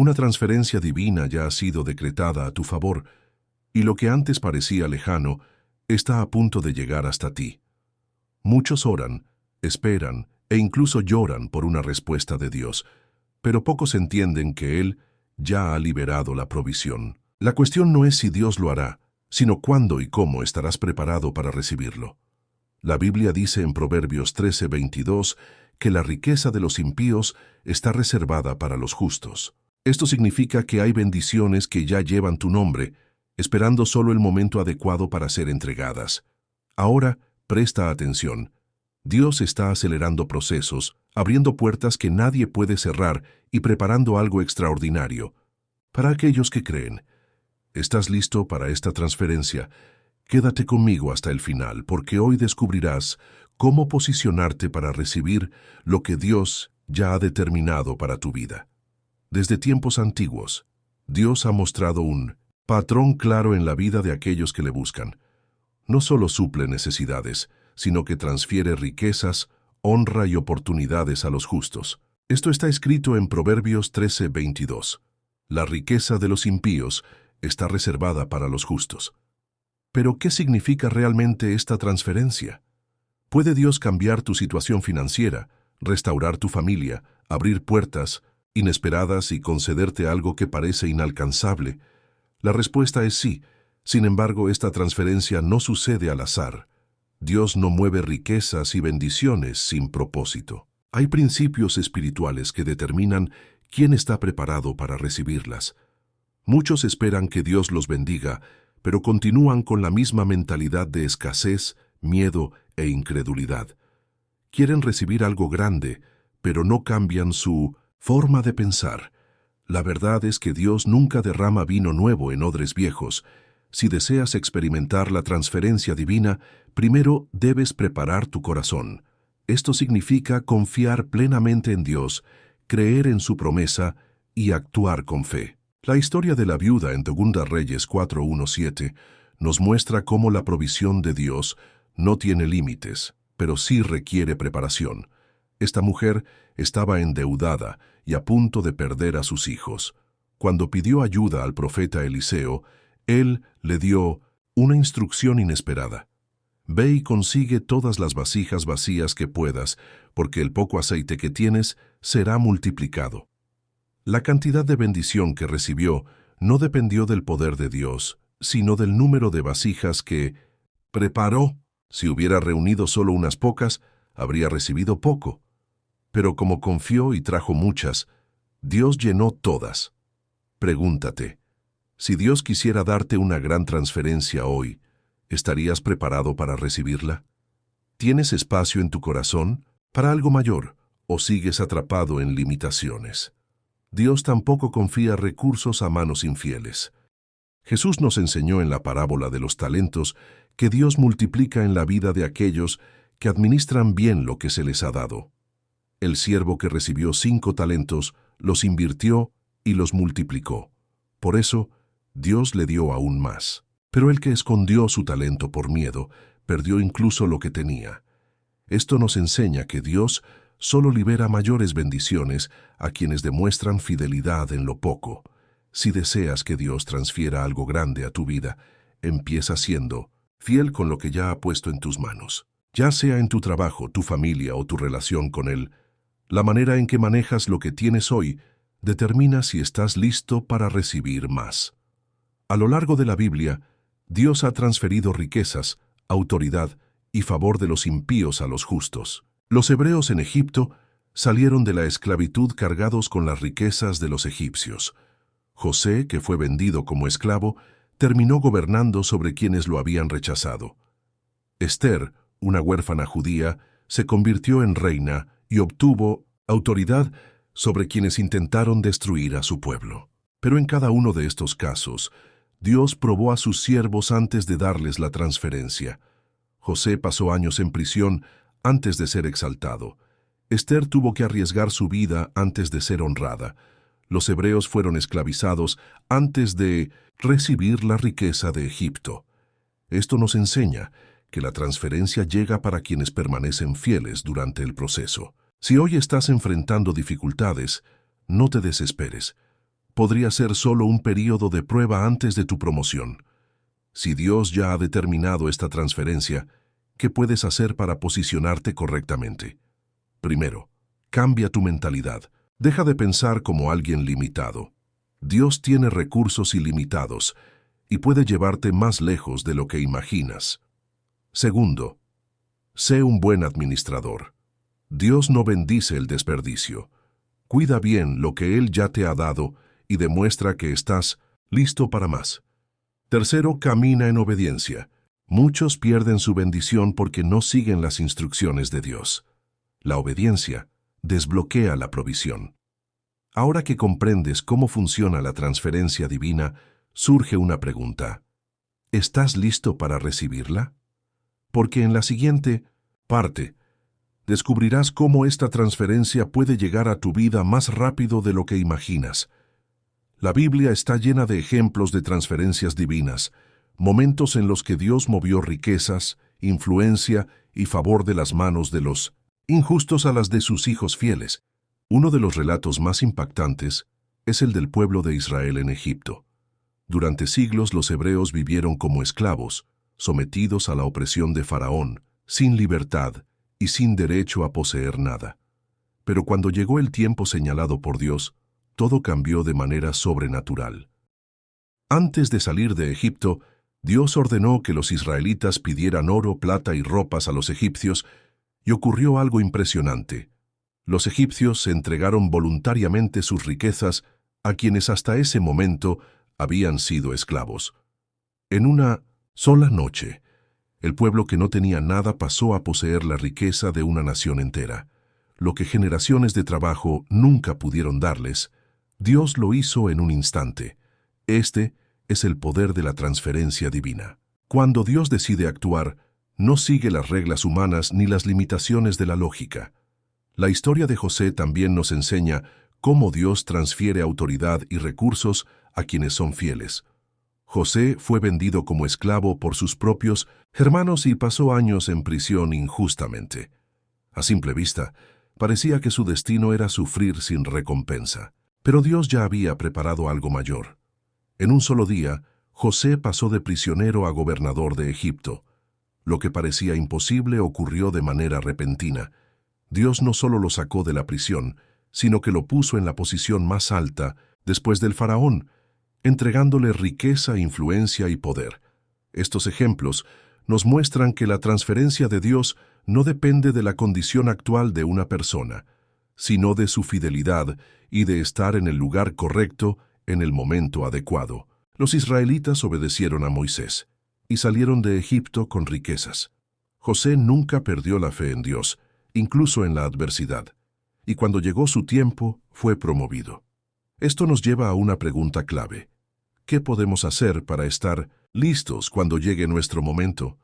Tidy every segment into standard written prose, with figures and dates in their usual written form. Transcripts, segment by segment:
Una transferencia divina ya ha sido decretada a tu favor, y lo que antes parecía lejano está a punto de llegar hasta ti. Muchos oran, esperan e incluso lloran por una respuesta de Dios, pero pocos entienden que Él ya ha liberado la provisión. La cuestión no es si Dios lo hará, sino cuándo y cómo estarás preparado para recibirlo. La Biblia dice en Proverbios 13:22 que la riqueza de los impíos está reservada para los justos. Esto significa que hay bendiciones que ya llevan tu nombre, esperando solo el momento adecuado para ser entregadas. Ahora, presta atención. Dios está acelerando procesos, abriendo puertas que nadie puede cerrar y preparando algo extraordinario. Para aquellos que creen, ¿estás listo para esta transferencia? Quédate conmigo hasta el final, porque hoy descubrirás cómo posicionarte para recibir lo que Dios ya ha determinado para tu vida. Desde tiempos antiguos, Dios ha mostrado un patrón claro en la vida de aquellos que le buscan. No solo suple necesidades, sino que transfiere riquezas, honra y oportunidades a los justos. Esto está escrito en Proverbios 13:22. La riqueza de los impíos está reservada para los justos. Pero, ¿qué significa realmente esta transferencia? ¿Puede Dios cambiar tu situación financiera, restaurar tu familia, abrir puertas inesperadas y concederte algo que parece inalcanzable? La respuesta es sí. Sin embargo, esta transferencia no sucede al azar. Dios no mueve riquezas y bendiciones sin propósito. Hay principios espirituales que determinan quién está preparado para recibirlas. Muchos esperan que Dios los bendiga, pero continúan con la misma mentalidad de escasez, miedo e incredulidad. Quieren recibir algo grande, pero no cambian su forma de pensar. La verdad es que Dios nunca derrama vino nuevo en odres viejos. Si deseas experimentar la transferencia divina, primero debes preparar tu corazón. Esto significa confiar plenamente en Dios, creer en su promesa y actuar con fe. La historia de la viuda en 2 Reyes 4:1-7 nos muestra cómo la provisión de Dios no tiene límites, pero sí requiere preparación. Esta mujer estaba endeudada y a punto de perder a sus hijos. Cuando pidió ayuda al profeta Eliseo, él le dio una instrucción inesperada. Ve y consigue todas las vasijas vacías que puedas, porque el poco aceite que tienes será multiplicado. La cantidad de bendición que recibió no dependió del poder de Dios, sino del número de vasijas que preparó. Si hubiera reunido solo unas pocas, habría recibido poco. Pero como confió y trajo muchas, Dios llenó todas. Pregúntate, si Dios quisiera darte una gran transferencia hoy, ¿estarías preparado para recibirla? ¿Tienes espacio en tu corazón para algo mayor o sigues atrapado en limitaciones? Dios tampoco confía recursos a manos infieles. Jesús nos enseñó en la parábola de los talentos que Dios multiplica en la vida de aquellos que administran bien lo que se les ha dado. El siervo que recibió 5 talentos los invirtió y los multiplicó. Por eso, Dios le dio aún más. Pero el que escondió su talento por miedo, perdió incluso lo que tenía. Esto nos enseña que Dios solo libera mayores bendiciones a quienes demuestran fidelidad en lo poco. Si deseas que Dios transfiera algo grande a tu vida, empieza siendo fiel con lo que ya ha puesto en tus manos. Ya sea en tu trabajo, tu familia o tu relación con Él, la manera en que manejas lo que tienes hoy determina si estás listo para recibir más. A lo largo de la Biblia, Dios ha transferido riquezas, autoridad y favor de los impíos a los justos. Los hebreos en Egipto salieron de la esclavitud cargados con las riquezas de los egipcios. José, que fue vendido como esclavo, terminó gobernando sobre quienes lo habían rechazado. Esther, una huérfana judía, se convirtió en reina y obtuvo autoridad sobre quienes intentaron destruir a su pueblo. Pero en cada uno de estos casos, Dios probó a sus siervos antes de darles la transferencia. José pasó años en prisión antes de ser exaltado. Esther tuvo que arriesgar su vida antes de ser honrada. Los hebreos fueron esclavizados antes de recibir la riqueza de Egipto. Esto nos enseña que la transferencia llega para quienes permanecen fieles durante el proceso. Si hoy estás enfrentando dificultades, no te desesperes. podría ser solo un período de prueba antes de tu promoción. Si Dios ya ha determinado esta transferencia, ¿qué puedes hacer para posicionarte correctamente? Primero, cambia tu mentalidad. Deja de pensar como alguien limitado. Dios tiene recursos ilimitados y puede llevarte más lejos de lo que imaginas. Segundo, sé un buen administrador. Dios no bendice el desperdicio. Cuida bien lo que Él ya te ha dado y demuestra que estás listo para más. Tercero, camina en obediencia. Muchos pierden su bendición porque no siguen las instrucciones de Dios. La obediencia desbloquea la provisión. Ahora que comprendes cómo funciona la transferencia divina, surge una pregunta. ¿Estás listo para recibirla? Porque en la siguiente parte descubrirás cómo esta transferencia puede llegar a tu vida más rápido de lo que imaginas. La Biblia está llena de ejemplos de transferencias divinas, momentos en los que Dios movió riquezas, influencia y favor de las manos de los injustos a las de sus hijos fieles. Uno de los relatos más impactantes es el del pueblo de Israel en Egipto. Durante siglos los hebreos vivieron como esclavos, sometidos a la opresión de Faraón, sin libertad y sin derecho a poseer nada. Pero cuando llegó el tiempo señalado por Dios, todo cambió de manera sobrenatural. Antes de salir de Egipto, Dios ordenó que los israelitas pidieran oro, plata y ropas a los egipcios, y ocurrió algo impresionante. Los egipcios se entregaron voluntariamente sus riquezas a quienes hasta ese momento habían sido esclavos. En una sola noche, el pueblo que no tenía nada pasó a poseer la riqueza de una nación entera. Lo que generaciones de trabajo nunca pudieron darles, Dios lo hizo en un instante. Este es el poder de la transferencia divina. Cuando Dios decide actuar, no sigue las reglas humanas ni las limitaciones de la lógica. La historia de José también nos enseña cómo Dios transfiere autoridad y recursos a quienes son fieles. José fue vendido como esclavo por sus propios hermanos y pasó años en prisión injustamente. A simple vista, parecía que su destino era sufrir sin recompensa. Pero Dios ya había preparado algo mayor. En un solo día, José pasó de prisionero a gobernador de Egipto. Lo que parecía imposible ocurrió de manera repentina. Dios no solo lo sacó de la prisión, sino que lo puso en la posición más alta, después del faraón, entregándole riqueza, influencia y poder. Estos ejemplos nos muestran que la transferencia de Dios no depende de la condición actual de una persona, sino de su fidelidad y de estar en el lugar correcto en el momento adecuado. Los israelitas obedecieron a Moisés y salieron de Egipto con riquezas. José nunca perdió la fe en Dios, incluso en la adversidad, y cuando llegó su tiempo, fue promovido. Esto nos lleva a una pregunta clave. ¿Qué podemos hacer para estar listos cuando llegue nuestro momento?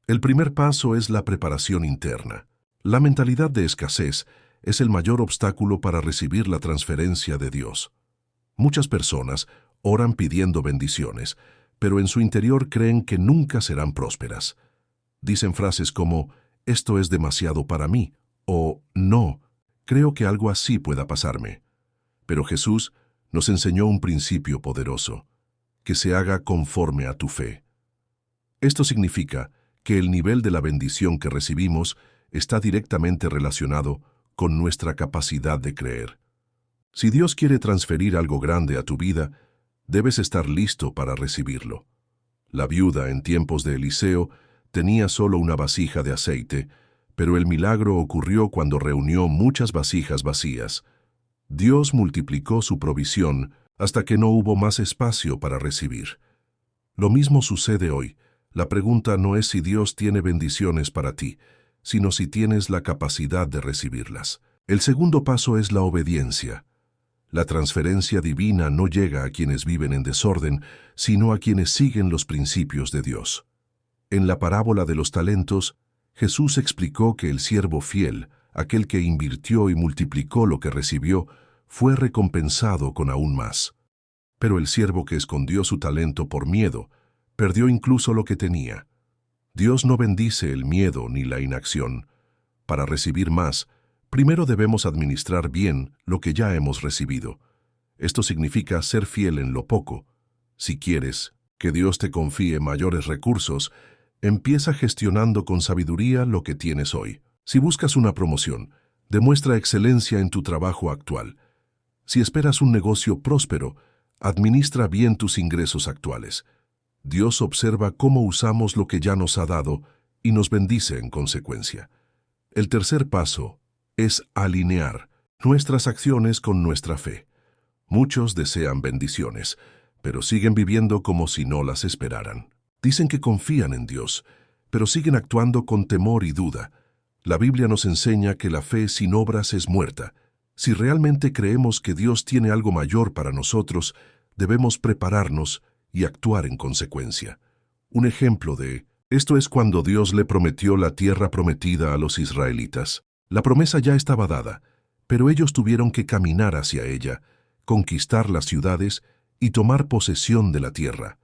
El primer paso es la preparación interna. La mentalidad de escasez es el mayor obstáculo para recibir la transferencia de Dios. Muchas personas oran pidiendo bendiciones, pero en su interior creen que nunca serán prósperas. Dicen frases como, «Esto es demasiado para mí», o «No, creo que algo así pueda pasarme». Pero Jesús nos enseñó un principio poderoso, que se haga conforme a tu fe. Esto significa que el nivel de la bendición que recibimos está directamente relacionado con nuestra capacidad de creer. Si Dios quiere transferir algo grande a tu vida, debes estar listo para recibirlo. La viuda en tiempos de Eliseo tenía solo una vasija de aceite, pero el milagro ocurrió cuando reunió muchas vasijas vacías. Dios multiplicó su provisión hasta que no hubo más espacio para recibir. Lo mismo sucede hoy. La pregunta no es si Dios tiene bendiciones para ti, sino si tienes la capacidad de recibirlas. El segundo paso es la obediencia. La transferencia divina no llega a quienes viven en desorden, sino a quienes siguen los principios de Dios. En la parábola de los talentos, Jesús explicó que el siervo fiel, aquel que invirtió y multiplicó lo que recibió, fue recompensado con aún más. Pero el siervo que escondió su talento por miedo, perdió incluso lo que tenía. Dios no bendice el miedo ni la inacción. Para recibir más, primero debemos administrar bien lo que ya hemos recibido. Esto significa ser fiel en lo poco. Si quieres que Dios te confíe mayores recursos, empieza gestionando con sabiduría lo que tienes hoy. Si buscas una promoción, demuestra excelencia en tu trabajo actual. Si esperas un negocio próspero, administra bien tus ingresos actuales. Dios observa cómo usamos lo que ya nos ha dado y nos bendice en consecuencia. El tercer paso es alinear nuestras acciones con nuestra fe. Muchos desean bendiciones, pero siguen viviendo como si no las esperaran. Dicen que confían en Dios, pero siguen actuando con temor y duda. La Biblia nos enseña que la fe sin obras es muerta. Si realmente creemos que Dios tiene algo mayor para nosotros, debemos prepararnos y actuar en consecuencia. Un ejemplo de esto es cuando Dios le prometió la tierra prometida a los israelitas. La promesa ya estaba dada, pero ellos tuvieron que caminar hacia ella, conquistar las ciudades y tomar posesión de la tierra.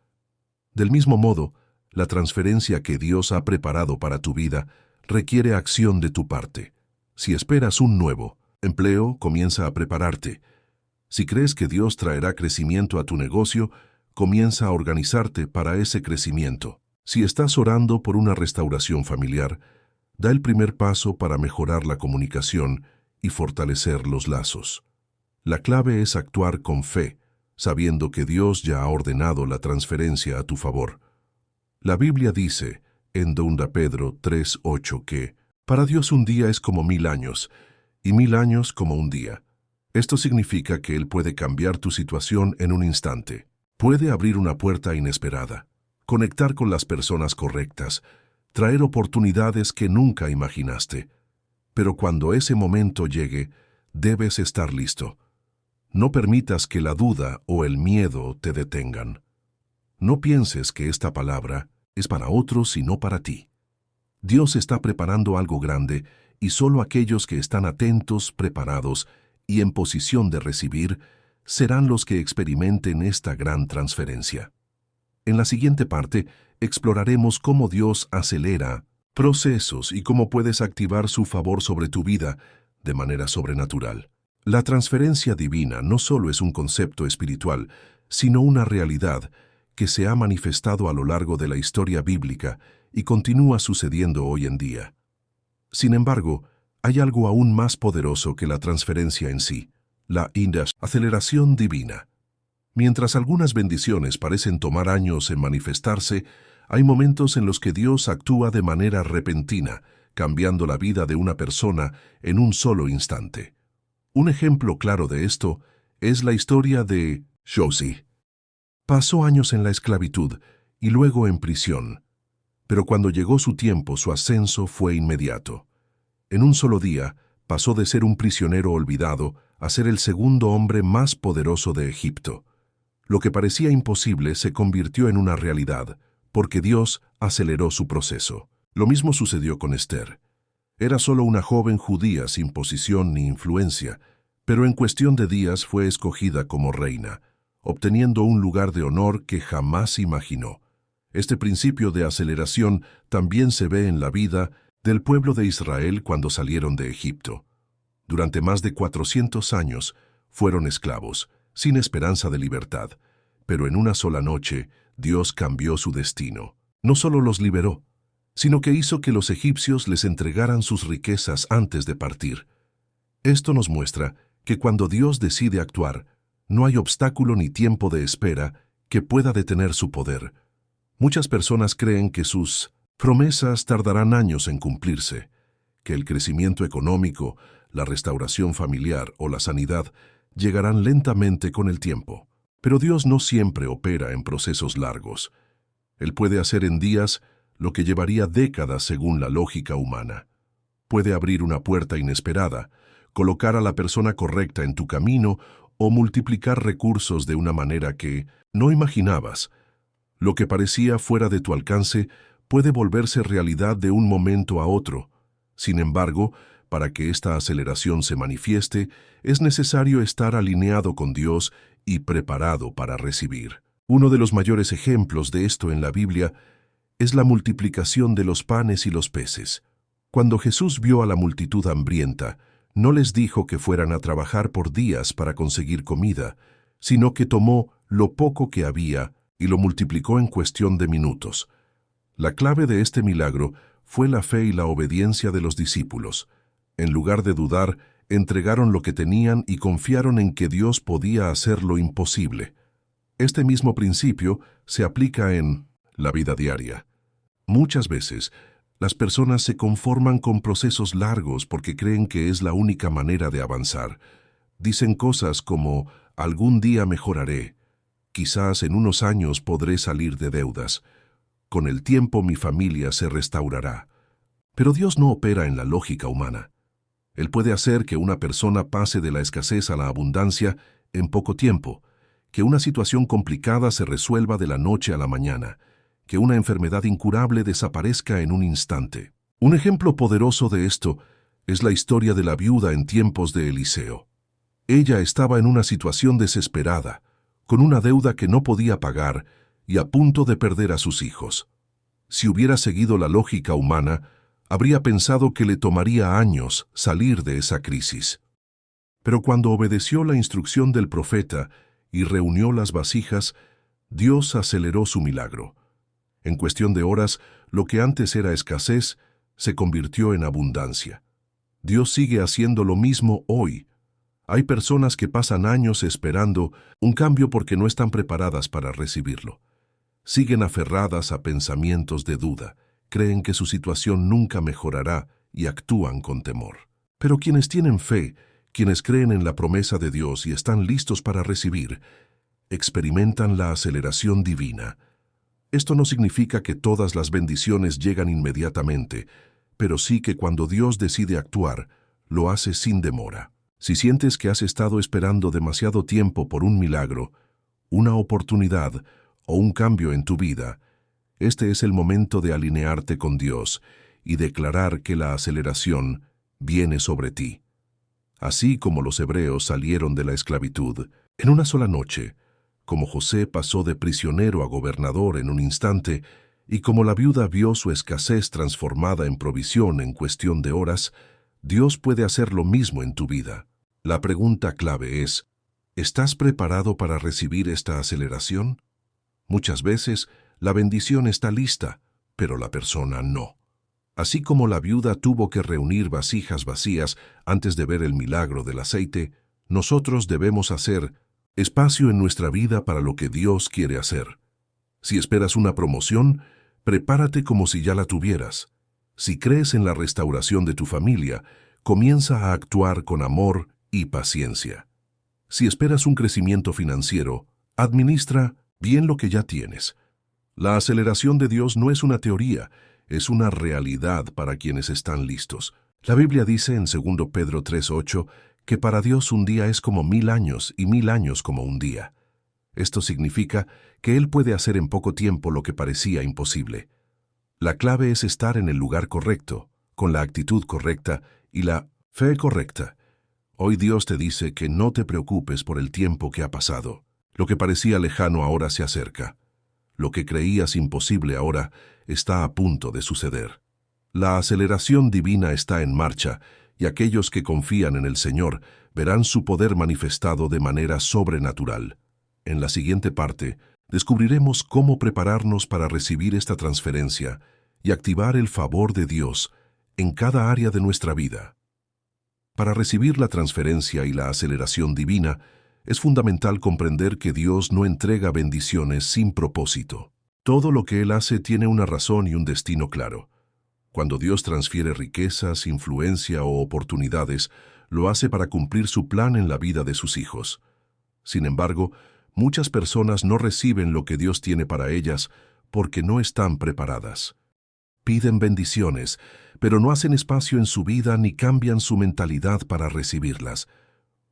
Del mismo modo, la transferencia que Dios ha preparado para tu vida requiere acción de tu parte. Si esperas un nuevo empleo, comienza a prepararte. Si crees que Dios traerá crecimiento a tu negocio, comienza a organizarte para ese crecimiento. Si estás orando por una restauración familiar, da el primer paso para mejorar la comunicación y fortalecer los lazos. La clave es actuar con fe, sabiendo que Dios ya ha ordenado la transferencia a tu favor. La Biblia dice, en 2 Pedro 3:8, que para Dios un día es como 1000 años, y 1000 años como un día. Esto significa que Él puede cambiar tu situación en un instante. Puede abrir una puerta inesperada, conectar con las personas correctas, traer oportunidades que nunca imaginaste. Pero cuando ese momento llegue, debes estar listo. No permitas que la duda o el miedo te detengan. No pienses que esta palabra es para otros y no para ti. Dios está preparando algo grande y solo aquellos que están atentos, preparados y en posición de recibir serán los que experimenten esta gran transferencia. En la siguiente parte, exploraremos cómo Dios acelera procesos y cómo puedes activar su favor sobre tu vida de manera sobrenatural. La transferencia divina no solo es un concepto espiritual, sino una realidad que se ha manifestado a lo largo de la historia bíblica y continúa sucediendo hoy en día. Sin embargo, hay algo aún más poderoso que la transferencia en sí, la aceleración divina. Mientras algunas bendiciones parecen tomar años en manifestarse, hay momentos en los que Dios actúa de manera repentina, cambiando la vida de una persona en un solo instante. Un ejemplo claro de esto es la historia de Josie. Pasó años en la esclavitud y luego en prisión, pero cuando llegó su tiempo, su ascenso fue inmediato. En un solo día, pasó de ser un prisionero olvidado a ser el segundo hombre más poderoso de Egipto. Lo que parecía imposible se convirtió en una realidad, porque Dios aceleró su proceso. Lo mismo sucedió con Esther. Era solo una joven judía sin posición ni influencia, pero en cuestión de días fue escogida como reina, obteniendo un lugar de honor que jamás imaginó. Este principio de aceleración también se ve en la vida del pueblo de Israel cuando salieron de Egipto. Durante más de 400 años fueron esclavos, sin esperanza de libertad, pero en una sola noche Dios cambió su destino. No solo los liberó, sino que hizo que los egipcios les entregaran sus riquezas antes de partir. Esto nos muestra que cuando Dios decide actuar, no hay obstáculo ni tiempo de espera que pueda detener su poder. Muchas personas creen que sus promesas tardarán años en cumplirse, que el crecimiento económico, la restauración familiar o la sanidad llegarán lentamente con el tiempo. Pero Dios no siempre opera en procesos largos. Él puede hacer en días lo que llevaría décadas según la lógica humana. Puede abrir una puerta inesperada, colocar a la persona correcta en tu camino o multiplicar recursos de una manera que no imaginabas. Lo que parecía fuera de tu alcance puede volverse realidad de un momento a otro. Sin embargo, para que esta aceleración se manifieste, es necesario estar alineado con Dios y preparado para recibir. Uno de los mayores ejemplos de esto en la Biblia es la multiplicación de los panes y los peces. Cuando Jesús vio a la multitud hambrienta, no les dijo que fueran a trabajar por días para conseguir comida, sino que tomó lo poco que había y lo multiplicó en cuestión de minutos. La clave de este milagro fue la fe y la obediencia de los discípulos. En lugar de dudar, entregaron lo que tenían y confiaron en que Dios podía hacer lo imposible. Este mismo principio se aplica en la vida diaria. Muchas veces, las personas se conforman con procesos largos porque creen que es la única manera de avanzar. Dicen cosas como, algún día mejoraré, quizás en unos años podré salir de deudas, con el tiempo mi familia se restaurará. Pero Dios no opera en la lógica humana. Él puede hacer que una persona pase de la escasez a la abundancia en poco tiempo, que una situación complicada se resuelva de la noche a la mañana, que una enfermedad incurable desaparezca en un instante. Un ejemplo poderoso de esto es la historia de la viuda en tiempos de Eliseo. Ella estaba en una situación desesperada, con una deuda que no podía pagar y a punto de perder a sus hijos. Si hubiera seguido la lógica humana, habría pensado que le tomaría años salir de esa crisis. Pero cuando obedeció la instrucción del profeta y reunió las vasijas, Dios aceleró su milagro. En cuestión de horas, lo que antes era escasez se convirtió en abundancia. Dios sigue haciendo lo mismo hoy. Hay personas que pasan años esperando un cambio porque no están preparadas para recibirlo. Siguen aferradas a pensamientos de duda, creen que su situación nunca mejorará y actúan con temor. Pero quienes tienen fe, quienes creen en la promesa de Dios y están listos para recibir, experimentan la aceleración divina. Esto no significa que todas las bendiciones llegan inmediatamente, pero sí que cuando Dios decide actuar, lo hace sin demora. Si sientes que has estado esperando demasiado tiempo por un milagro, una oportunidad o un cambio en tu vida, este es el momento de alinearte con Dios y declarar que la aceleración viene sobre ti. Así como los hebreos salieron de la esclavitud en una sola noche, como José pasó de prisionero a gobernador en un instante, y como la viuda vio su escasez transformada en provisión en cuestión de horas, Dios puede hacer lo mismo en tu vida. La pregunta clave es, ¿estás preparado para recibir esta aceleración? Muchas veces, la bendición está lista, pero la persona no. Así como la viuda tuvo que reunir vasijas vacías antes de ver el milagro del aceite, nosotros debemos hacer espacio en nuestra vida para lo que Dios quiere hacer. Si esperas una promoción, prepárate como si ya la tuvieras. Si crees en la restauración de tu familia, comienza a actuar con amor y paciencia. Si esperas un crecimiento financiero, administra bien lo que ya tienes. La aceleración de Dios no es una teoría, es una realidad para quienes están listos. La Biblia dice en 2 Pedro 3:8 que para Dios un día es como 1000 años y 1000 años como un día. Esto significa que Él puede hacer en poco tiempo lo que parecía imposible. La clave es estar en el lugar correcto, con la actitud correcta y la fe correcta. Hoy Dios te dice que no te preocupes por el tiempo que ha pasado. Lo que parecía lejano ahora se acerca. Lo que creías imposible ahora está a punto de suceder. La aceleración divina está en marcha y aquellos que confían en el Señor verán su poder manifestado de manera sobrenatural. En la siguiente parte, descubriremos cómo prepararnos para recibir esta transferencia y activar el favor de Dios en cada área de nuestra vida. Para recibir la transferencia y la aceleración divina, es fundamental comprender que Dios no entrega bendiciones sin propósito. Todo lo que Él hace tiene una razón y un destino claro. Cuando Dios transfiere riquezas, influencia o oportunidades, lo hace para cumplir su plan en la vida de sus hijos. Sin embargo, muchas personas no reciben lo que Dios tiene para ellas porque no están preparadas. Piden bendiciones, pero no hacen espacio en su vida ni cambian su mentalidad para recibirlas.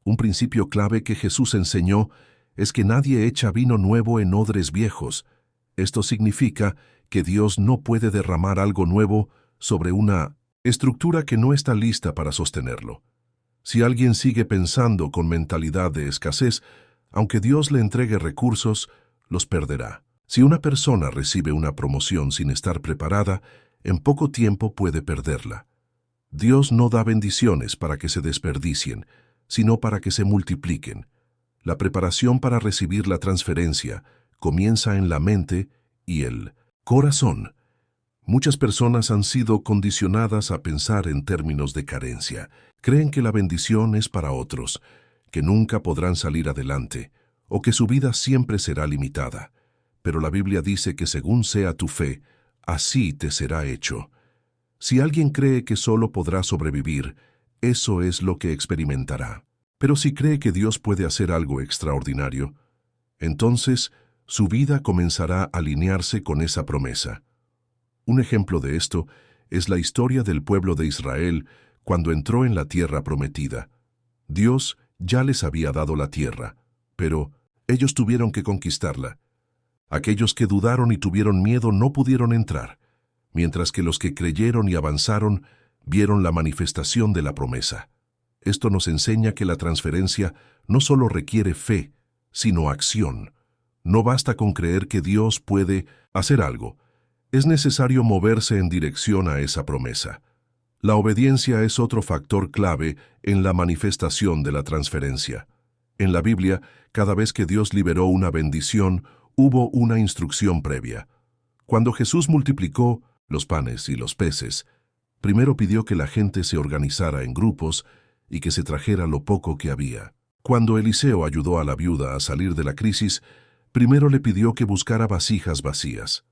Un principio clave que Jesús enseñó es que nadie echa vino nuevo en odres viejos. Esto significa que Dios no puede derramar algo nuevo sobre una estructura que no está lista para sostenerlo. Si alguien sigue pensando con mentalidad de escasez, aunque Dios le entregue recursos, los perderá. Si una persona recibe una promoción sin estar preparada, en poco tiempo puede perderla. Dios no da bendiciones para que se desperdicien, sino para que se multipliquen. La preparación para recibir la transferencia comienza en la mente y el corazón. Muchas personas han sido condicionadas a pensar en términos de carencia. Creen que la bendición es para otros, que nunca podrán salir adelante, o que su vida siempre será limitada. Pero la Biblia dice que según sea tu fe, así te será hecho. Si alguien cree que solo podrá sobrevivir, eso es lo que experimentará. Pero si cree que Dios puede hacer algo extraordinario, entonces su vida comenzará a alinearse con esa promesa. Un ejemplo de esto es la historia del pueblo de Israel cuando entró en la tierra prometida. Dios ya les había dado la tierra, pero ellos tuvieron que conquistarla. Aquellos que dudaron y tuvieron miedo no pudieron entrar, mientras que los que creyeron y avanzaron vieron la manifestación de la promesa. Esto nos enseña que la transferencia no solo requiere fe, sino acción. No basta con creer que Dios puede hacer algo. Es necesario moverse en dirección a esa promesa. La obediencia es otro factor clave en la manifestación de la transferencia. En la Biblia, cada vez que Dios liberó una bendición, hubo una instrucción previa. Cuando Jesús multiplicó los panes y los peces, primero pidió que la gente se organizara en grupos y que se trajera lo poco que había. Cuando Eliseo ayudó a la viuda a salir de la crisis, primero le pidió que buscara vasijas vacías.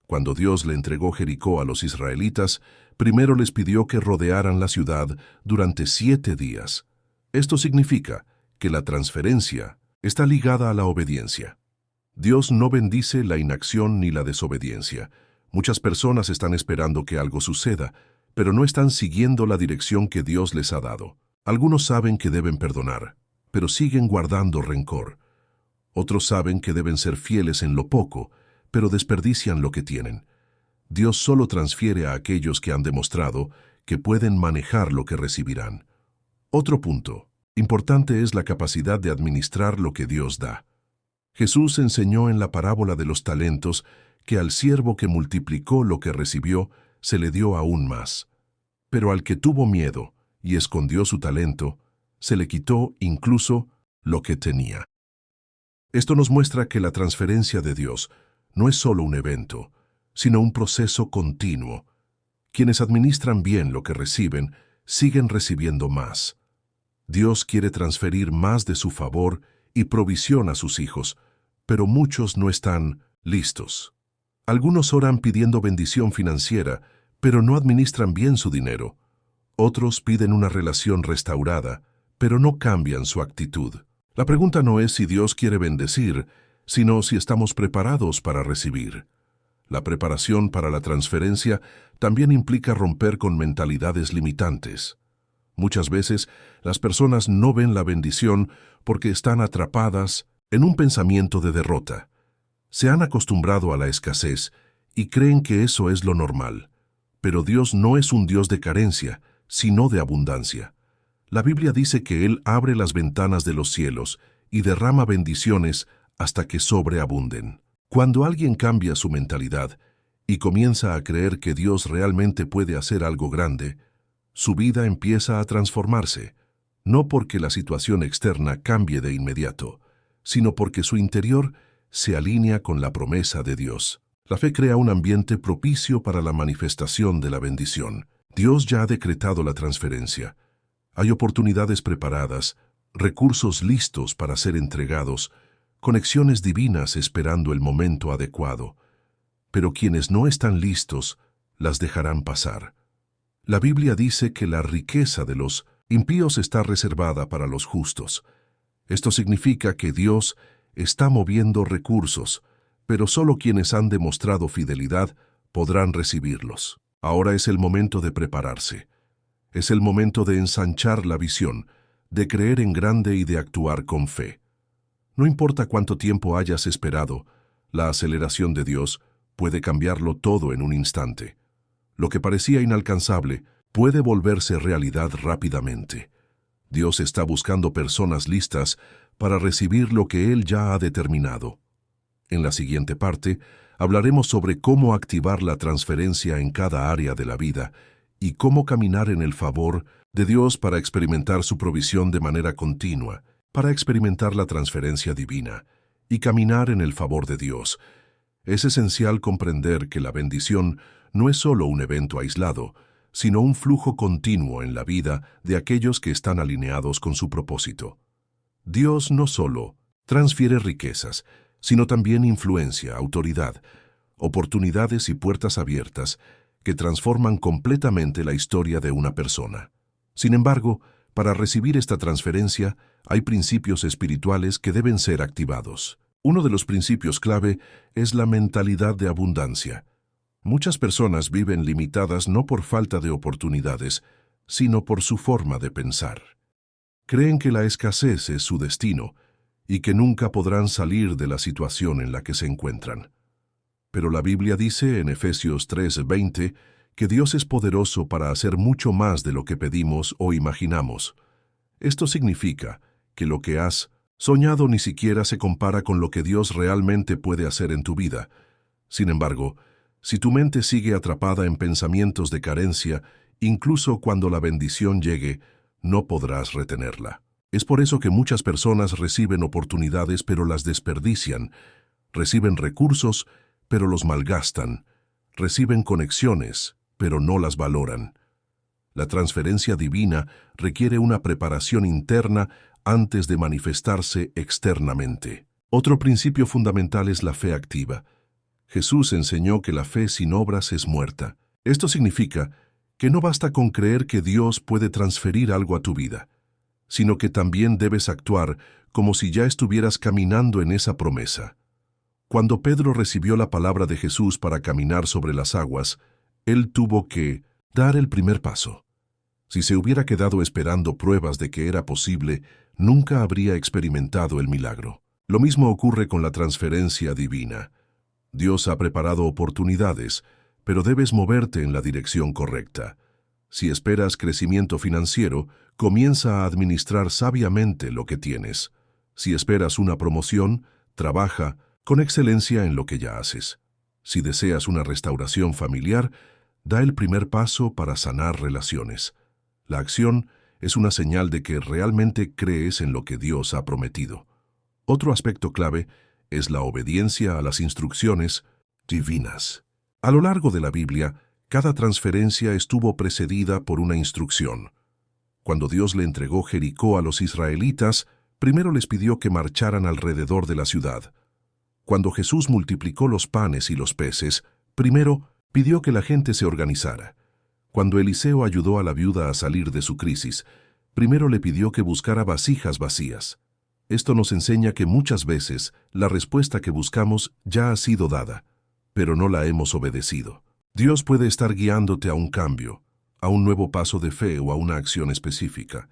Cuando Dios le entregó Jericó a los israelitas, primero les pidió que rodearan la ciudad durante 7 días. Esto significa que la transferencia está ligada a la obediencia. Dios no bendice la inacción ni la desobediencia. Muchas personas están esperando que algo suceda, pero no están siguiendo la dirección que Dios les ha dado. Algunos saben que deben perdonar, pero siguen guardando rencor. Otros saben que deben ser fieles en lo poco, pero desperdician lo que tienen. Dios solo transfiere a aquellos que han demostrado que pueden manejar lo que recibirán. Otro punto importante es la capacidad de administrar lo que Dios da. Jesús enseñó en la parábola de los talentos que al siervo que multiplicó lo que recibió, se le dio aún más. Pero al que tuvo miedo y escondió su talento, se le quitó incluso lo que tenía. Esto nos muestra que la transferencia de Dios no es solo un evento, sino un proceso continuo. Quienes administran bien lo que reciben, siguen recibiendo más. Dios quiere transferir más de su favor y provisión a sus hijos, pero muchos no están listos. Algunos oran pidiendo bendición financiera, pero no administran bien su dinero. Otros piden una relación restaurada, pero no cambian su actitud. La pregunta no es si Dios quiere bendecir, sino si estamos preparados para recibir. La preparación para la transferencia también implica romper con mentalidades limitantes. Muchas veces, las personas no ven la bendición porque están atrapadas en un pensamiento de derrota. Se han acostumbrado a la escasez y creen que eso es lo normal. Pero Dios no es un Dios de carencia, sino de abundancia. La Biblia dice que Él abre las ventanas de los cielos y derrama bendiciones hasta que sobreabunden. Cuando alguien cambia su mentalidad y comienza a creer que Dios realmente puede hacer algo grande, su vida empieza a transformarse, no porque la situación externa cambie de inmediato, sino porque su interior se alinea con la promesa de Dios. La fe crea un ambiente propicio para la manifestación de la bendición. Dios ya ha decretado la transferencia. Hay oportunidades preparadas, recursos listos para ser entregados, conexiones divinas esperando el momento adecuado. Pero quienes no están listos, las dejarán pasar. La Biblia dice que la riqueza de los impíos está reservada para los justos. Esto significa que Dios está moviendo recursos, pero solo quienes han demostrado fidelidad podrán recibirlos. Ahora es el momento de prepararse. Es el momento de ensanchar la visión, de creer en grande y de actuar con fe. No importa cuánto tiempo hayas esperado, la aceleración de Dios puede cambiarlo todo en un instante. Lo que parecía inalcanzable puede volverse realidad rápidamente. Dios está buscando personas listas para recibir lo que Él ya ha determinado. En la siguiente parte, hablaremos sobre cómo activar la transferencia en cada área de la vida y cómo caminar en el favor de Dios para experimentar su provisión de manera continua Para experimentar la transferencia divina y caminar en el favor de Dios, es esencial comprender que la bendición no es solo un evento aislado, sino un flujo continuo en la vida de aquellos que están alineados con su propósito. Dios no solo transfiere riquezas, sino también influencia, autoridad, oportunidades y puertas abiertas que transforman completamente la historia de una persona. Sin embargo, para recibir esta transferencia, hay principios espirituales que deben ser activados. Uno de los principios clave es la mentalidad de abundancia. Muchas personas viven limitadas no por falta de oportunidades, sino por su forma de pensar. Creen que la escasez es su destino y que nunca podrán salir de la situación en la que se encuentran. Pero la Biblia dice en Efesios 3:20 que Dios es poderoso para hacer mucho más de lo que pedimos o imaginamos. Esto significa que lo que has soñado ni siquiera se compara con lo que Dios realmente puede hacer en tu vida. Sin embargo, si tu mente sigue atrapada en pensamientos de carencia, incluso cuando la bendición llegue, no podrás retenerla. Es por eso que muchas personas reciben oportunidades pero las desperdician, reciben recursos pero los malgastan, reciben conexiones pero no las valoran. La transferencia divina requiere una preparación interna antes de manifestarse externamente. Otro principio fundamental es la fe activa. Jesús enseñó que la fe sin obras es muerta. Esto significa que no basta con creer que Dios puede transferir algo a tu vida, sino que también debes actuar como si ya estuvieras caminando en esa promesa. Cuando Pedro recibió la palabra de Jesús para caminar sobre las aguas, él tuvo que dar el primer paso. Si se hubiera quedado esperando pruebas de que era posible, nunca habría experimentado el milagro. Lo mismo ocurre con la transferencia divina. Dios ha preparado oportunidades, pero debes moverte en la dirección correcta. Si esperas crecimiento financiero, comienza a administrar sabiamente lo que tienes. Si esperas una promoción, trabaja con excelencia en lo que ya haces. Si deseas una restauración familiar, da el primer paso para sanar relaciones. La acción es una señal de que realmente crees en lo que Dios ha prometido. Otro aspecto clave es la obediencia a las instrucciones divinas. A lo largo de la Biblia, cada transferencia estuvo precedida por una instrucción. Cuando Dios le entregó Jericó a los israelitas, primero les pidió que marcharan alrededor de la ciudad. Cuando Jesús multiplicó los panes y los peces, primero pidió que la gente se organizara. Cuando Eliseo ayudó a la viuda a salir de su crisis, primero le pidió que buscara vasijas vacías. Esto nos enseña que muchas veces la respuesta que buscamos ya ha sido dada, pero no la hemos obedecido. Dios puede estar guiándote a un cambio, a un nuevo paso de fe o a una acción específica.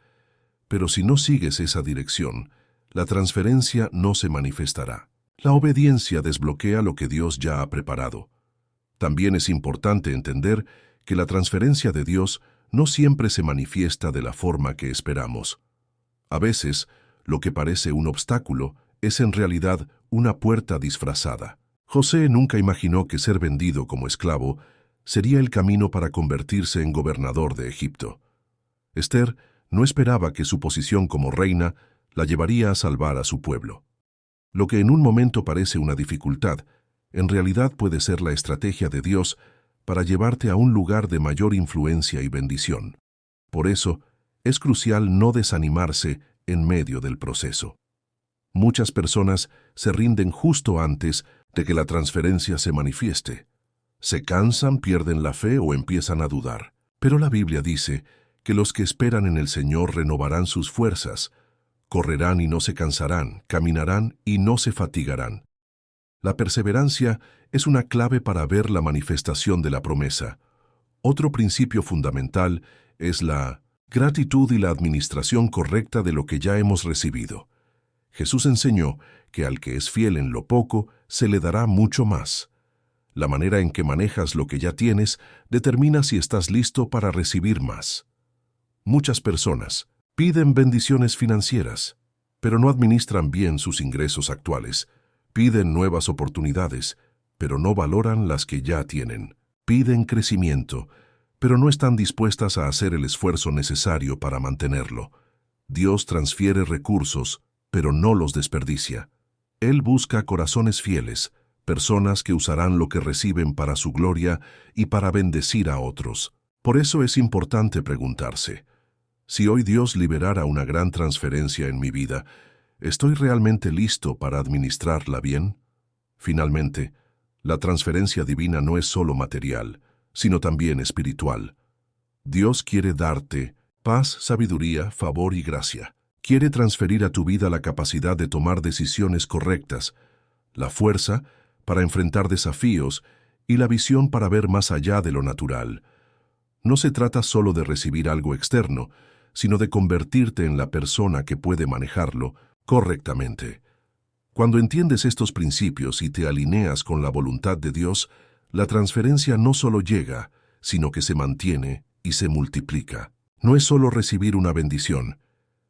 Pero si no sigues esa dirección, la transferencia no se manifestará. La obediencia desbloquea lo que Dios ya ha preparado. También es importante entender que la transferencia de Dios no siempre se manifiesta de la forma que esperamos. A veces, lo que parece un obstáculo es en realidad una puerta disfrazada. José nunca imaginó que ser vendido como esclavo sería el camino para convertirse en gobernador de Egipto. Esther no esperaba que su posición como reina la llevaría a salvar a su pueblo. Lo que en un momento parece una dificultad, en realidad puede ser la estrategia de Dios para llevarte a un lugar de mayor influencia y bendición. Por eso, es crucial no desanimarse en medio del proceso. Muchas personas se rinden justo antes de que la transferencia se manifieste. Se cansan, pierden la fe o empiezan a dudar. Pero la Biblia dice que los que esperan en el Señor renovarán sus fuerzas, correrán y no se cansarán, caminarán y no se fatigarán. La perseverancia es una clave para ver la manifestación de la promesa. Otro principio fundamental es la gratitud y la administración correcta de lo que ya hemos recibido. Jesús enseñó que al que es fiel en lo poco, se le dará mucho más. La manera en que manejas lo que ya tienes determina si estás listo para recibir más. Muchas personas piden bendiciones financieras, pero no administran bien sus ingresos actuales. Piden nuevas oportunidades, pero no valoran las que ya tienen. Piden crecimiento, pero no están dispuestas a hacer el esfuerzo necesario para mantenerlo. Dios transfiere recursos, pero no los desperdicia. Él busca corazones fieles, personas que usarán lo que reciben para su gloria y para bendecir a otros. Por eso es importante preguntarse, si hoy Dios liberara una gran transferencia en mi vida, ¿estoy realmente listo para administrarla bien? Finalmente, la transferencia divina no es solo material, sino también espiritual. Dios quiere darte paz, sabiduría, favor y gracia. Quiere transferir a tu vida la capacidad de tomar decisiones correctas, la fuerza para enfrentar desafíos y la visión para ver más allá de lo natural. No se trata solo de recibir algo externo, sino de convertirte en la persona que puede manejarlo correctamente. Cuando entiendes estos principios y te alineas con la voluntad de Dios, la transferencia no solo llega, sino que se mantiene y se multiplica. No es solo recibir una bendición,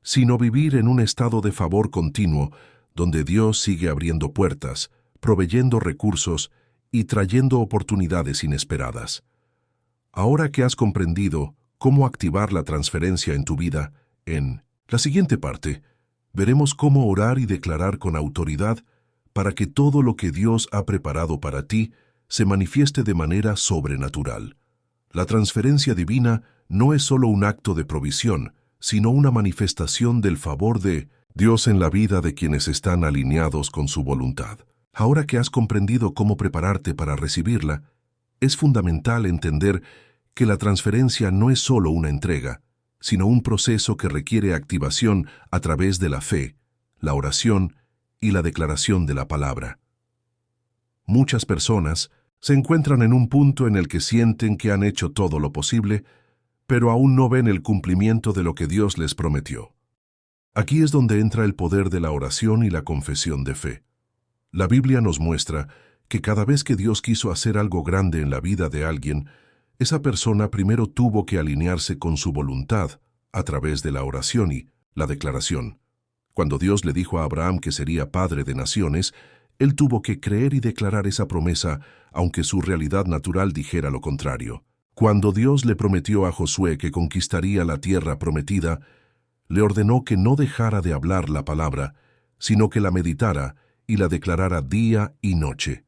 sino vivir en un estado de favor continuo, donde Dios sigue abriendo puertas, proveyendo recursos y trayendo oportunidades inesperadas. Ahora que has comprendido cómo activar la transferencia en tu vida, en la siguiente parte, veremos cómo orar y declarar con autoridad para que todo lo que Dios ha preparado para ti se manifieste de manera sobrenatural. La transferencia divina no es solo un acto de provisión, sino una manifestación del favor de Dios en la vida de quienes están alineados con su voluntad. Ahora que has comprendido cómo prepararte para recibirla, es fundamental entender que la transferencia no es solo una entrega, sino un proceso que requiere activación a través de la fe, la oración y la declaración de la palabra. Muchas personas se encuentran en un punto en el que sienten que han hecho todo lo posible, pero aún no ven el cumplimiento de lo que Dios les prometió. Aquí es donde entra el poder de la oración y la confesión de fe. La Biblia nos muestra que cada vez que Dios quiso hacer algo grande en la vida de alguien, esa persona primero tuvo que alinearse con su voluntad a través de la oración y la declaración. Cuando Dios le dijo a Abraham que sería padre de naciones, él tuvo que creer y declarar esa promesa, aunque su realidad natural dijera lo contrario. Cuando Dios le prometió a Josué que conquistaría la tierra prometida, le ordenó que no dejara de hablar la palabra, sino que la meditara y la declarara día y noche.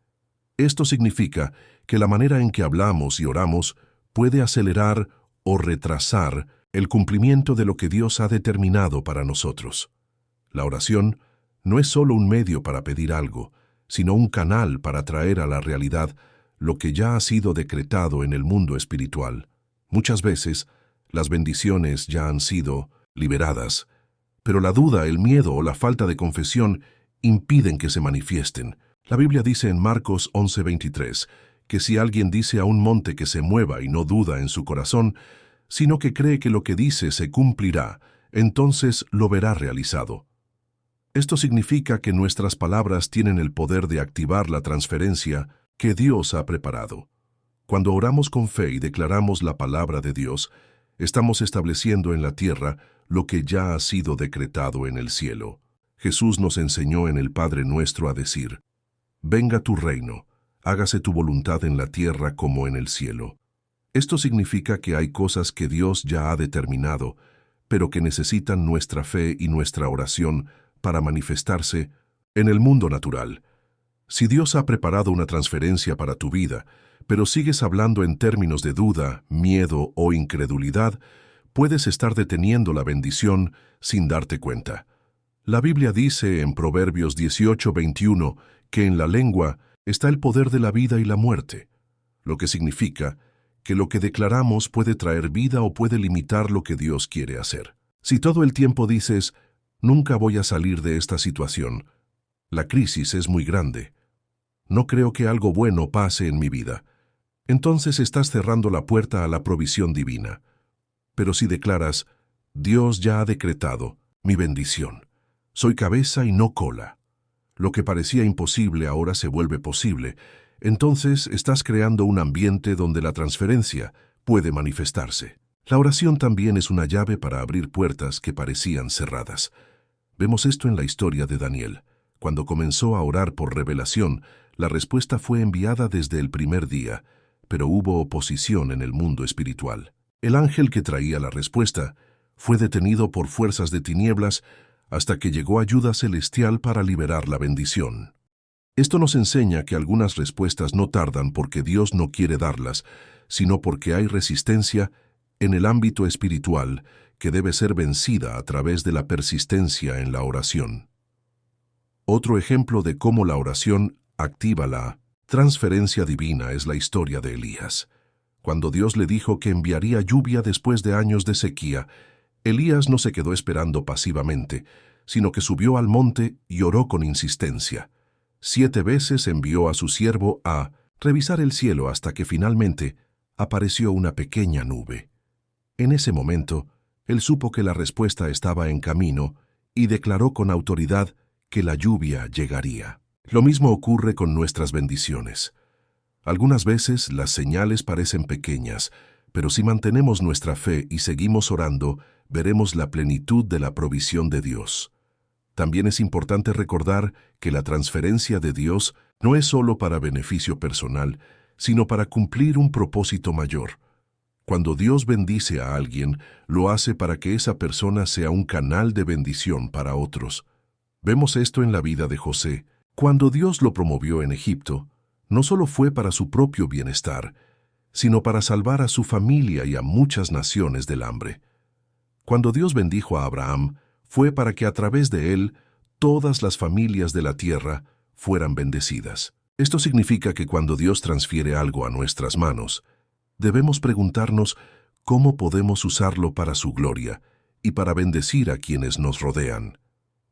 Esto significa que la manera en que hablamos y oramos puede acelerar o retrasar el cumplimiento de lo que Dios ha determinado para nosotros. La oración no es solo un medio para pedir algo, sino un canal para traer a la realidad lo que ya ha sido decretado en el mundo espiritual. Muchas veces, las bendiciones ya han sido liberadas, pero la duda, el miedo o la falta de confesión impiden que se manifiesten. La Biblia dice en Marcos 11:23 que si alguien dice a un monte que se mueva y no duda en su corazón, sino que cree que lo que dice se cumplirá, entonces lo verá realizado. Esto significa que nuestras palabras tienen el poder de activar la transferencia que Dios ha preparado. Cuando oramos con fe y declaramos la palabra de Dios, estamos estableciendo en la tierra lo que ya ha sido decretado en el cielo. Jesús nos enseñó en el Padre Nuestro a decir: «Venga tu reino, hágase tu voluntad en la tierra como en el cielo». Esto significa que hay cosas que Dios ya ha determinado, pero que necesitan nuestra fe y nuestra oración para manifestarse en el mundo natural. Si Dios ha preparado una transferencia para tu vida, pero sigues hablando en términos de duda, miedo o incredulidad, puedes estar deteniendo la bendición sin darte cuenta. La Biblia dice en Proverbios 18:21 que en la lengua está el poder de la vida y la muerte, lo que significa que lo que declaramos puede traer vida o puede limitar lo que Dios quiere hacer. Si todo el tiempo dices, «Nunca voy a salir de esta situación», la crisis es muy grande. No creo que algo bueno pase en mi vida. Entonces estás cerrando la puerta a la provisión divina. Pero si declaras, Dios ya ha decretado mi bendición. Soy cabeza y no cola. Lo que parecía imposible ahora se vuelve posible. Entonces estás creando un ambiente donde la transferencia puede manifestarse. La oración también es una llave para abrir puertas que parecían cerradas. Vemos esto en la historia de Daniel. Cuando comenzó a orar por revelación, la respuesta fue enviada desde el primer día, pero hubo oposición en el mundo espiritual. El ángel que traía la respuesta fue detenido por fuerzas de tinieblas, hasta que llegó ayuda celestial para liberar la bendición. Esto nos enseña que algunas respuestas no tardan porque Dios no quiere darlas, sino porque hay resistencia en el ámbito espiritual que debe ser vencida a través de la persistencia en la oración. Otro ejemplo de cómo la oración activa la transferencia divina es la historia de Elías. Cuando Dios le dijo que enviaría lluvia después de años de sequía, Elías no se quedó esperando pasivamente, sino que subió al monte y oró con insistencia. 7 veces envió a su siervo a revisar el cielo hasta que finalmente apareció una pequeña nube. En ese momento, él supo que la respuesta estaba en camino y declaró con autoridad que la lluvia llegaría. Lo mismo ocurre con nuestras bendiciones. Algunas veces las señales parecen pequeñas, pero si mantenemos nuestra fe y seguimos orando, veremos la plenitud de la provisión de Dios. También es importante recordar que la transferencia de Dios no es solo para beneficio personal, sino para cumplir un propósito mayor. Cuando Dios bendice a alguien, lo hace para que esa persona sea un canal de bendición para otros. Vemos esto en la vida de José. Cuando Dios lo promovió en Egipto, no solo fue para su propio bienestar, sino para salvar a su familia y a muchas naciones del hambre. Cuando Dios bendijo a Abraham, fue para que a través de él todas las familias de la tierra fueran bendecidas. Esto significa que cuando Dios transfiere algo a nuestras manos, debemos preguntarnos cómo podemos usarlo para su gloria y para bendecir a quienes nos rodean.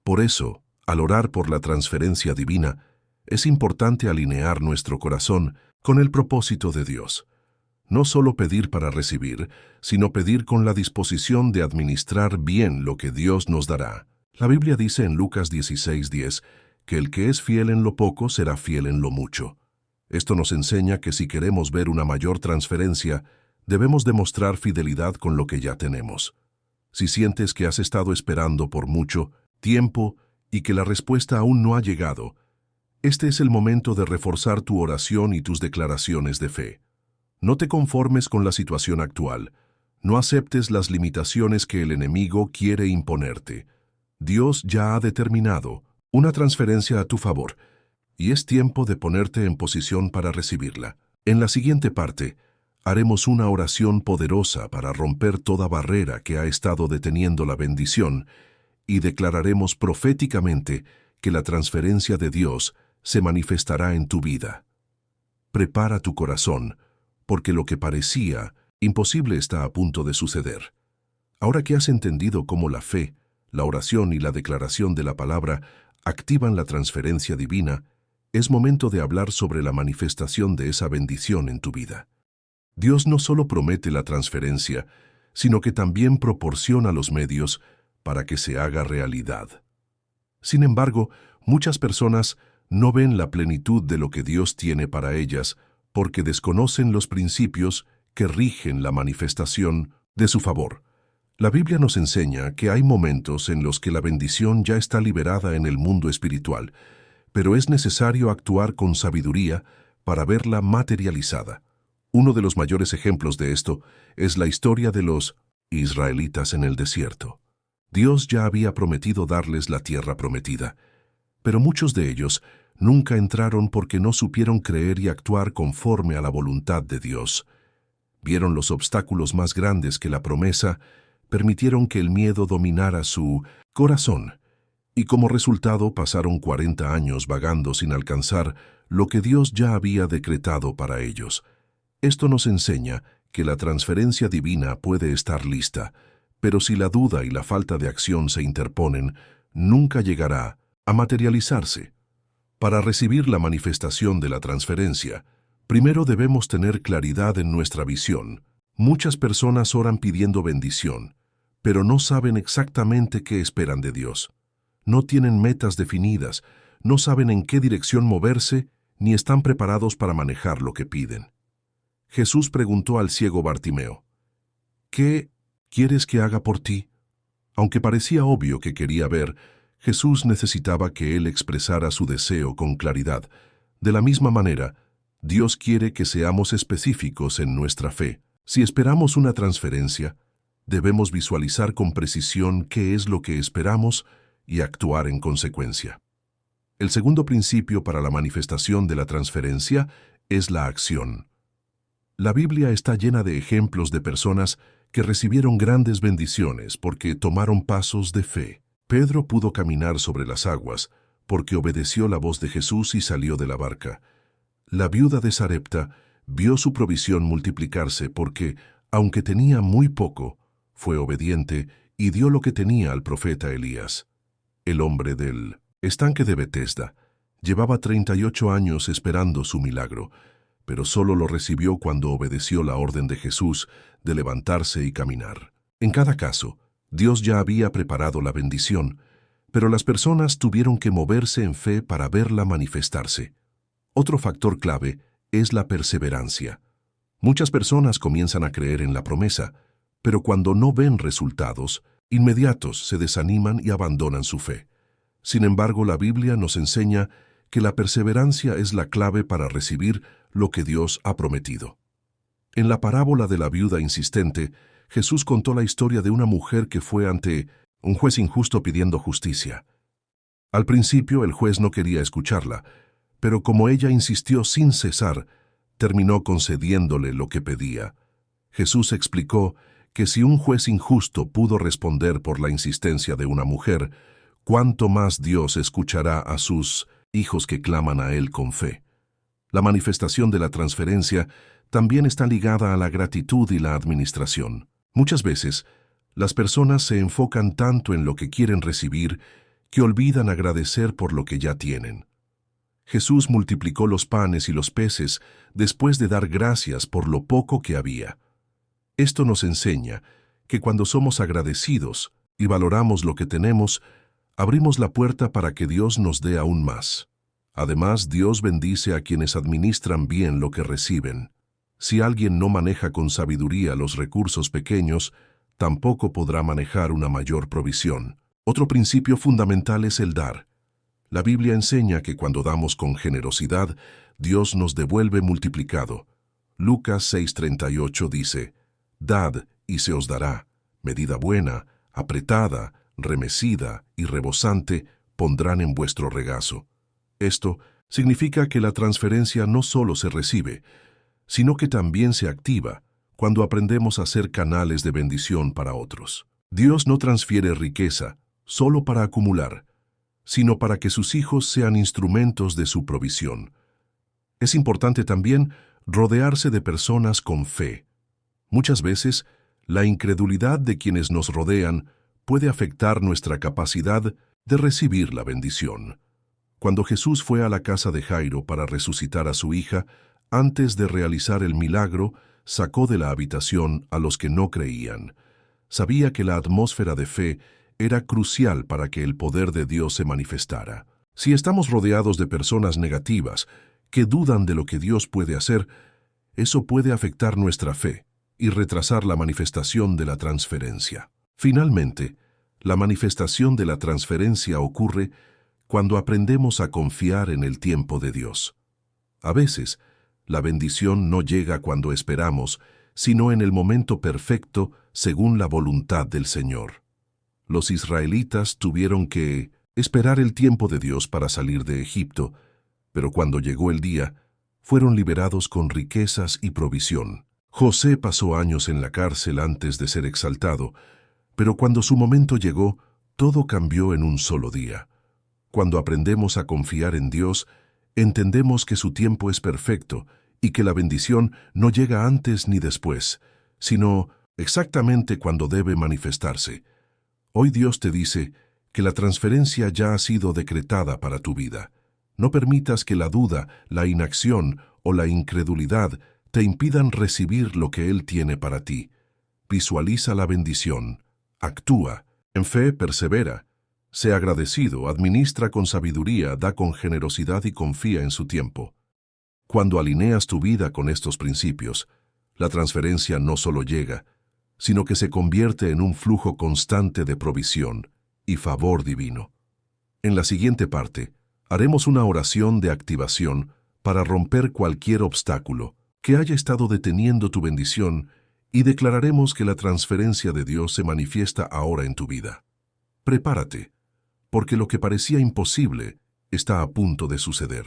Por eso, al orar por la transferencia divina, es importante alinear nuestro corazón con el propósito de Dios. No solo pedir para recibir, sino pedir con la disposición de administrar bien lo que Dios nos dará. La Biblia dice en Lucas 16:10 que el que es fiel en lo poco será fiel en lo mucho. Esto nos enseña que si queremos ver una mayor transferencia, debemos demostrar fidelidad con lo que ya tenemos. Si sientes que has estado esperando por mucho tiempo y que la respuesta aún no ha llegado, este es el momento de reforzar tu oración y tus declaraciones de fe. No te conformes con la situación actual. No aceptes las limitaciones que el enemigo quiere imponerte. Dios ya ha determinado una transferencia a tu favor, y es tiempo de ponerte en posición para recibirla. En la siguiente parte, haremos una oración poderosa para romper toda barrera que ha estado deteniendo la bendición, y declararemos proféticamente que la transferencia de Dios se manifestará en tu vida. Prepara tu corazón, porque lo que parecía imposible está a punto de suceder. Ahora que has entendido cómo la fe, la oración y la declaración de la palabra activan la transferencia divina, es momento de hablar sobre la manifestación de esa bendición en tu vida. Dios no solo promete la transferencia, sino que también proporciona los medios para que se haga realidad. Sin embargo, muchas personas no ven la plenitud de lo que Dios tiene para ellas porque desconocen los principios que rigen la manifestación de su favor. La Biblia nos enseña que hay momentos en los que la bendición ya está liberada en el mundo espiritual, pero es necesario actuar con sabiduría para verla materializada. Uno de los mayores ejemplos de esto es la historia de los israelitas en el desierto. Dios ya había prometido darles la tierra prometida, pero muchos de ellos nunca entraron porque no supieron creer y actuar conforme a la voluntad de Dios. Vieron los obstáculos más grandes que la promesa, permitieron que el miedo dominara su corazón, y como resultado pasaron 40 años vagando sin alcanzar lo que Dios ya había decretado para ellos. Esto nos enseña que la transferencia divina puede estar lista, pero si la duda y la falta de acción se interponen, nunca llegará a materializarse. Para recibir la manifestación de la transferencia, primero debemos tener claridad en nuestra visión. Muchas personas oran pidiendo bendición, pero no saben exactamente qué esperan de Dios. No tienen metas definidas, no saben en qué dirección moverse, ni están preparados para manejar lo que piden. Jesús preguntó al ciego Bartimeo, ¿qué quieres que haga por ti? Aunque parecía obvio que quería ver, Jesús necesitaba que él expresara su deseo con claridad. De la misma manera, Dios quiere que seamos específicos en nuestra fe. Si esperamos una transferencia, debemos visualizar con precisión qué es lo que esperamos y actuar en consecuencia. El segundo principio para la manifestación de la transferencia es la acción. La Biblia está llena de ejemplos de personas que recibieron grandes bendiciones porque tomaron pasos de fe. Pedro pudo caminar sobre las aguas porque obedeció la voz de Jesús y salió de la barca. La viuda de Sarepta vio su provisión multiplicarse porque, aunque tenía muy poco, fue obediente y dio lo que tenía al profeta Elías. El hombre del estanque de Betesda llevaba 38 años esperando su milagro, pero solo lo recibió cuando obedeció la orden de Jesús de levantarse y caminar. En cada caso, Dios ya había preparado la bendición, pero las personas tuvieron que moverse en fe para verla manifestarse. Otro factor clave es la perseverancia. Muchas personas comienzan a creer en la promesa, pero cuando no ven resultados inmediatos se desaniman y abandonan su fe. Sin embargo, la Biblia nos enseña que la perseverancia es la clave para recibir lo que Dios ha prometido. En la parábola de la viuda insistente, Jesús contó la historia de una mujer que fue ante un juez injusto pidiendo justicia. Al principio el juez no quería escucharla, pero como ella insistió sin cesar, terminó concediéndole lo que pedía. Jesús explicó que si un juez injusto pudo responder por la insistencia de una mujer, ¿cuánto más Dios escuchará a sus hijos que claman a Él con fe? La manifestación de la transferencia también está ligada a la gratitud y la administración. Muchas veces, las personas se enfocan tanto en lo que quieren recibir que olvidan agradecer por lo que ya tienen. Jesús multiplicó los panes y los peces después de dar gracias por lo poco que había. Esto nos enseña que cuando somos agradecidos y valoramos lo que tenemos, abrimos la puerta para que Dios nos dé aún más. Además, Dios bendice a quienes administran bien lo que reciben. Si alguien no maneja con sabiduría los recursos pequeños, tampoco podrá manejar una mayor provisión. Otro principio fundamental es el dar. La Biblia enseña que cuando damos con generosidad, Dios nos devuelve multiplicado. Lucas 6:38 dice: «Dad y se os dará, medida buena, apretada, remecida y rebosante, pondrán en vuestro regazo». Esto significa que la transferencia no solo se recibe, sino que también se activa cuando aprendemos a ser canales de bendición para otros. Dios no transfiere riqueza solo para acumular, sino para que sus hijos sean instrumentos de su provisión. Es importante también rodearse de personas con fe. Muchas veces, la incredulidad de quienes nos rodean puede afectar nuestra capacidad de recibir la bendición. Cuando Jesús fue a la casa de Jairo para resucitar a su hija, antes de realizar el milagro, sacó de la habitación a los que no creían. Sabía que la atmósfera de fe era crucial para que el poder de Dios se manifestara. Si estamos rodeados de personas negativas que dudan de lo que Dios puede hacer, eso puede afectar nuestra fe y retrasar la manifestación de la transferencia. Finalmente, la manifestación de la transferencia ocurre cuando aprendemos a confiar en el tiempo de Dios. A veces, la bendición no llega cuando esperamos, sino en el momento perfecto según la voluntad del Señor. Los israelitas tuvieron que esperar el tiempo de Dios para salir de Egipto, pero cuando llegó el día, fueron liberados con riquezas y provisión. José pasó años en la cárcel antes de ser exaltado, pero cuando su momento llegó, todo cambió en un solo día. Cuando aprendemos a confiar en Dios, entendemos que su tiempo es perfecto y que la bendición no llega antes ni después, sino exactamente cuando debe manifestarse. Hoy Dios te dice que la transferencia ya ha sido decretada para tu vida. No permitas que la duda, la inacción o la incredulidad te impidan recibir lo que Él tiene para ti. Visualiza la bendición, actúa, en fe persevera. Sé agradecido, administra con sabiduría, da con generosidad y confía en su tiempo. Cuando alineas tu vida con estos principios, la transferencia no solo llega, sino que se convierte en un flujo constante de provisión y favor divino. En la siguiente parte, haremos una oración de activación para romper cualquier obstáculo que haya estado deteniendo tu bendición y declararemos que la transferencia de Dios se manifiesta ahora en tu vida. Prepárate, porque lo que parecía imposible está a punto de suceder.